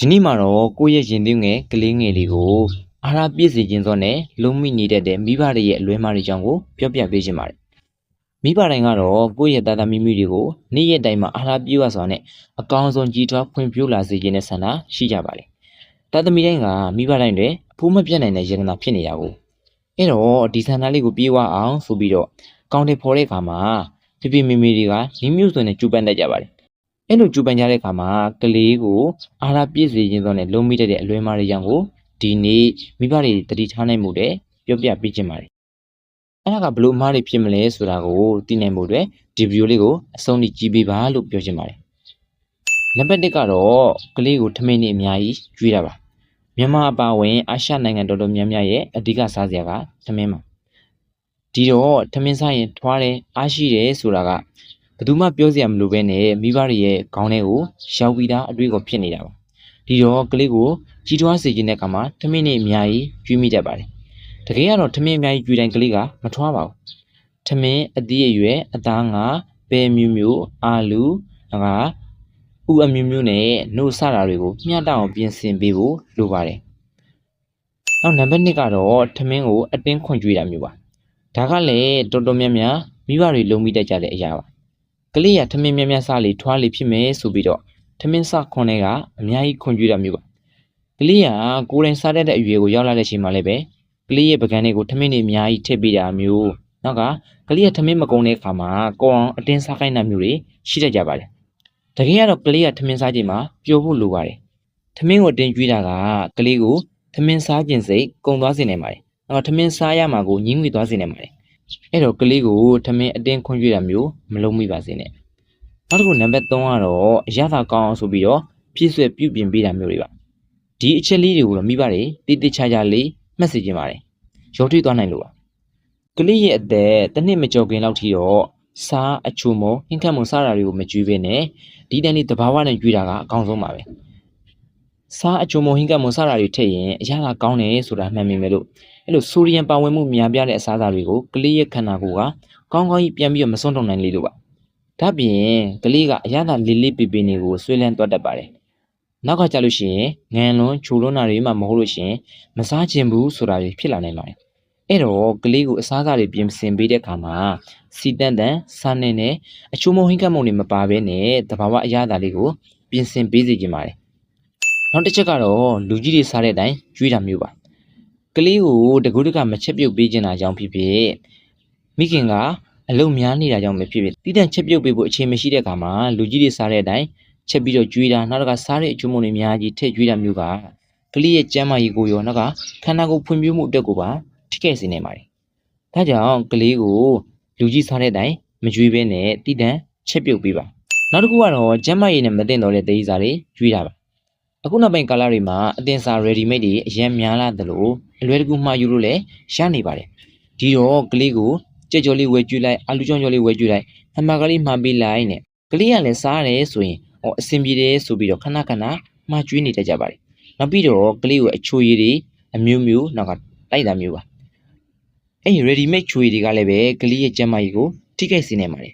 ဒီနေ့မှာတော့ကိုယ့်ရဲ့ရင်သွေးငယ်ကလေးငယ်လေးကိုအာဟာရပြည့်စုံခြင်းသောနဲ့လုံးမိနေတတ်တဲ့မိဘတွေရဲ့အလွဲမှားတွေကြောင့်ကိုပြောပြပေးခြင်းပါတယ်။မိဘတိုင်းကတော့ကိုယ့်ရဲ့သားသမီးတွေကိုနေ့ရက်တိုင်းမှာအာဟာရပြည့်ဝစွာနဲ့အကောင်းဆုံးကြီးထွားဖွံ့ဖြိုးလာစေခြင်းနဲ့ဆန္ဒရှိကြပါတယ်။သားသမီးတိုင်းကမိဘတိုင်းတွေအဖိုးမပြတ်နိုင်တဲ့ယန္တနာဖြစ်နေတာကိုအဲ့တော့ဒီဆန္ဒလေးကိုပြေဝအောင်ဆိုပြီးတော့ကောင်းတဲ့ဖော်တဲ့အခါမှာပြပြမေမေတွေကညီမျိုးစွာနဲ့ကြိုးပမ်းတတ်ကြပါတယ်။အဲ့လိုကြိုးပမ်းကြတဲ့အခါမှာကလေးကိုအာဟာရပြည့်စုံခြင်းသောနဲ့လုံးမိတဲ့အလွဲမှားတွေကြောင့်ကိုဒီနေ့မိဘတွေတတိထားနိုင်မှုတဲ့ပြောပြပေးခြင်းပါတယ်။အဲ့ဒါကဘလို့အမှားတွေဖြစ်မလဲဆိုတာကိုသိနိုင်မှုတွေဒီဗီဒီယိုလေးကိုအဆုံးထိကြည့်ပေးပါလို့ပြောချင်ပါတယ်။နံပါတ်1ကတော့ကလေးကိုထမင်းနဲ့အများကြီးကျွေးတာပါ။မြန်မာအပါအဝင်အာရှနိုင်ငံတော်တော်များများရဲ့အဓိကစားစရာကထမင်းပါ။ဒီတော့ထမင်းစားရင်ထွားတယ်အားရှိတယ်ဆိုတာကဘယ်သူမှပြောစရာမလိုပဲနဲ့မိဘတွေရဲ့ခေါင်းထဲကိုရောက်ပြီးသားအတွေ့အကြုံဖြစ်နေတာပါဒီတော့ကလေးကိုကြီးထွားစေခြင်းတဲ့အခါမှာထမင်းနဲ့အများကြီးကျွေးမိတတ်ပါတယ်တကယ်ကတော့ထမင်းအများကြီးကျွေးတိုင်းကလေးကမထွားပါဘူးထမင်းအသီးအရွယ်အသားငါပဲမျိုးမျိုးအာလူဥအမျိုးမျိုးနဲ့နှုတ်ဆတာတွေကိုမျှတအောင်ပြင်ဆင်ပေးဖို့လိုပါတယ်နောက်နံပါတ်2ကတော့ထမင်းကိုအတင်းခွန်ကျွေးတာမျိုးပါဒါကလည်းတော်တော်များများမိဘတွေလုံးမိတတ်ကြတဲ့အရာပါကလေးကထမင်းများများစားလေထွားလေဖြစ်မယ်ဆိုပြီးတော့ထမင်းစခွန်တွေကအများကြီးခွန်ကျွေးတာမျိုးပါကလေးကကိုယ်တိုင်စားတတ်တဲ့အရွယ်ကိုရောက်လာတဲ့အချိန်မှာလည်းပဲကလေးရဲ့ပကံတွေကိုထမင်းတွေအများကြီးထည့်ပေးတာမျိုးနောက်ကကလေးကထမင်းမကုန်တဲ့အခါမှာကိုအောင်အတင်းစားခိုင်းတာမျိုးတွေရှိတတ်ကြပါတယ်တကယ်ကတော့ကလေးကထမင်းစားချိန်မှာပျော်ဖို့လိုပါတယ်ထမင်းကိုအတင်းကျွေးတာကကလေးကိုထမင်းစားခြင်းစိတ်ကုန်သွားစေနိုင်ပါတယ်နောက်ထမင်းစားရမှာကိုညှင်းငွေသွားစေနိုင်ပါတယ်အဲ့တော့ကလေးကိုထမင်းအတင်းခွန်ကျွေးတာမျိုးမလုပ်မိပါစေနဲ့နောက်တစ်ခုနံပါတ်3ကတော့အရသာကောင်းအောင်ဆိုပြီးတော့ပြည့်စွက်ပြုပြင်ပေးတာမျိုးတွေပါဒီအချက်လေးတွေကိုတော့မိဘတွေတိတိကျကျလေးမှတ်စေချင်ပါတယ်ရောထွေးသွားနိုင်လို့ပါကလေးရဲ့အသက်တစ်နှစ်မကျော်ခင်လောက်ထိတော့စားအချိုမောဟင်းခတ်မုံစားတာတွေကိုမကျွေးဘဲနဲ့ဒီတန်းလေးတဘာဝနဲ့ကျွေးတာကအကောင်းဆုံးပါပဲစားအချိုမောဟင်းခတ်မုံစားတာတွေထည့်ရင်အရသာကောင်းတယ်ဆိုတာမှန်မိမယ်လို့အဲ့လိုဆိုဒီယမ်ပါဝင်မှုများပြားတဲ့အစားအစာတွေကိုကလေးရဲ့ခန္ဓာကိုယ်ကကောင်းကောင်းကြီးပြန်ပြီးတော့မစွန့်ထုတ်နိုင်လေလို့ပါဒါပြင်ကလေးကအရသာလေးလေးပေပေနေကိုဆွေးလန်းသွားတတ်ပါတယ်နောက်ကကြလို့ရှိရင်ငန်လွန်ချိုလွန်းတာတွေမှမဟုတ်လို့ရှိရင်မစားချင်ဘူးဆိုတာတွေဖြစ်လာနိုင်ပါတယ်အဲ့တော့ကလေးကိုအစားအစာတွေပြင်ဆင်ပေးတဲ့အခါမှာစီတန်တန်စားနေနဲ့အချိုးမုံဟင်းကတ်မုံတွေမပါဘဲနဲ့တဘာဝအရသာလေးကိုပြင်ဆင်ပေးစေချင်ပါတယ်နောက်တစ်ချက်ကတော့လူကြီးတွေစားတဲ့အတိုင်းကျွေးတာမျိုးပါကလေးကိုတကူးတကမချက်ပြုတ်ပေးခြင်းတာကြောင့်ဖြစ်ဖြစ်မိခင်ကအလုံများနေတာကြောင့်ပဲဖြစ်ဖြစ်တိတန့်ချက်ပြုတ်ပေးဖို့အခြေမရှိတဲ့အခါမှာလူကြီးတွေစားတဲ့အတိုင်းချက်ပြီးတော့ကျွေးတာနောက်တစ်ခါစားတဲ့အချိုးမုံတွေအများကြီးထည့်ကျွေးတာမျိုးကကလေးရဲ့ကျန်းမာရေးကိုရောနောက်ကခန္ဓာကိုယ်ဖွံ့ဖြိုးမှုအတွက်ကိုပါထိခိုက်စေနိုင်ပါတယ်။ဒါကြောင့်ကလေးကိုလူကြီးစားတဲ့အတိုင်းမကျွေးဘဲနဲ့တိတန့်ချက်ပြုတ်ပေးပါ။နောက်တစ်ခုကတော့ကျန်းမာရေးနဲ့မသင့်တော်တဲ့ဒေသတွေကျွေးတာပါ။အခုနောက်ပိုင်းကာလတွေမှာအသင်္စာ ready made တွေအရင်များလာသလိုအလွယ်တကူမှာယူလို့လည်းရနေပါတယ်။ဒီတော့ကလေးကိုကြက်ကြော်လေးဝယ်ကျွေးလိုက်အာလူကြောင့်ကြော်လေးဝယ်ကျွေးလိုက်ဟမ်ဘာဂါလေးမှာပေးလိုက်နဲ့ကလေးကလည်းစားရတယ်ဆိုရင်အဆင်ပြေတယ်ဆိုပြီးတော့ခဏခဏမှာကျွေးနေတတ်ကြပါတယ်နောက်ပြီးတော့ကလေးကိုအချိုရည်တွေအမျိုးမျိုးနောက်ကတိုက်တာမျိုးပါအဲ့ဒီ ready made ချိုရည်တွေကလည်းပဲကလေးရဲ့ကျန်းမာရေးကိုထိခိုက်စေနိုင်ပါတယ်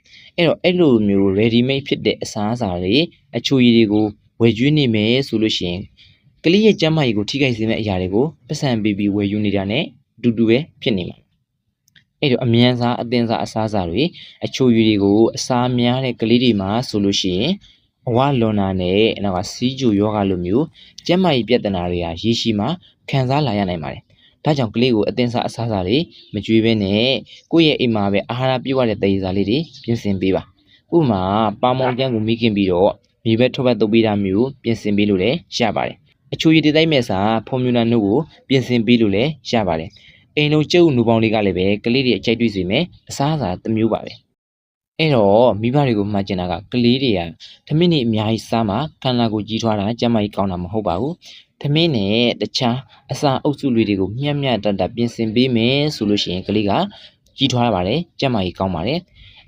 အဲ့လိုမျိုး ready made ဖြစ်တဲ့အစားအစာတွေအချိုရည်တွေကိုဝယ်ကျွေးနေမယ်ဆိုလို့ရှိရင်ကလေးရဲ့ကျန်းမာရေးကိုထိခိုက်စေမယ့်အရာတွေကိုပတ်စံပေးပြီးဝယ်ယူနေတာနဲ့အတူတူပဲဖြစ်နေမှာအဲ့တော့အမြန်စားအသင်စားအစားအစာတွေအချိုရည်တွေကိုအစားများတဲ့ကလေးတွေမှာဆိုလို့ရှိရင်အဝလွန်နာနဲ့နောက်ကစီးကျူယောဂလိုမျိုးကျန်းမာရေးပြဿနာတွေဟာရေရှည်မှာခံစားလာရနိုင်ပါတယ်ဒါကြောင့်ကလေးကိုအသင်စားအစားအစာတွေမကျွေးဘဲနဲ့ကိုယ့်ရဲ့အိမ်မှာပဲအာဟာရပြည့်ဝတဲ့တည်စားလေးတွေပြင်ဆင်ပေးပါဥပမာပါမောင်ကျန်းကိုမိခင်ပြီးတော့မြေပဲထွက်ပတ်တုပ်ပေးတာမျိုးပြင်ဆင်ပေးလို့လည်းရပါတယ်အချိုရည်တတိုင်းမဲ့စာဖော်မြူလာနှုတ်ကိုပြင်ဆင်ပေးလို့လည်းရပါတယ်အိမ်လုံးကျုပ်နူပေါင်းလေးကလည်းပဲကလေးတွေအကြိုက်တွေ့စေမယ်အစားအစာတစ်မျိုးပါပဲအဲ့တော့မိဘတွေကိုမှတ်ကျင်တာကကလေးတွေကထမင်းတွေအများကြီးစားမှခန္ဓာကိုယ်ကြီးထွားတာကျန်းမာရေးကောင်းတာမဟုတ်ပါဘူးထမင်းနဲ့တခြားအစာအုပ်စုတွေကိုမျှမျှတတပြင်ဆင်ပေးမယ်ဆိုလို့ရှိရင်ကလေးကကြီးထွားပါတယ်ကျန်းမာရေးကောင်းပါတယ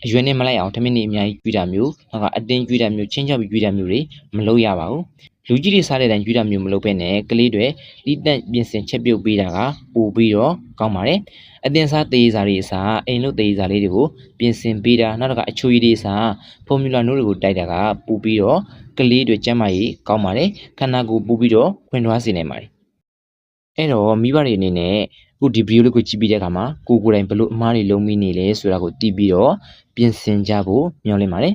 ်အရွယ်နဲ့မလိုက်အောင်ထမင်းတွေအများကြီးကျွေးတာမျိုးနောက်ကအတင်းကျွေးတာမျိုးချင်းချောက်ပြီးကျွေးတာမျိုးတွေမလုပ်ရပါဘူး လူကြီးတွေစားတဲ့အတိုင်းယူတာမျိုးမလုပ်ဘဲနဲ့ကလေးတွေလိတက်ပြင်ဆင်ချက်ပြုတ်ပေးတာကပိုပြီးတော့ကောင်းပါတယ်အတင်စားသေးစားတွေအစားအိမ်လို့သေးစားလေးတွေကိုပြင်ဆင်ပေးတာနောက်တစ်ခါအချိုရည်တွေအစားဖော်မြူလာနိုးတွေကိုတိုက်တာကပိုပြီးတော့ကလေးတွေကျန်းမာရေးကောင်းပါတယ်ခန္ဓာကိုယ်ပိုပြီးတော့ဖွင့်ထွားစေနိုင်ပါတယ်အဲ့တော့မိဘတွေအနေနဲ့အခုဒီဗီဒီယိုလေးကိုကြည့်ပြီးတဲ့အခါမှာကိုယ်တိုင်ဘလို့အမားတွေလုံးမိနေလဲဆိုတာကိုသိပြီးတော့ပြင်ဆင်ကြဖို့မျှော်လင့်ပါတယ်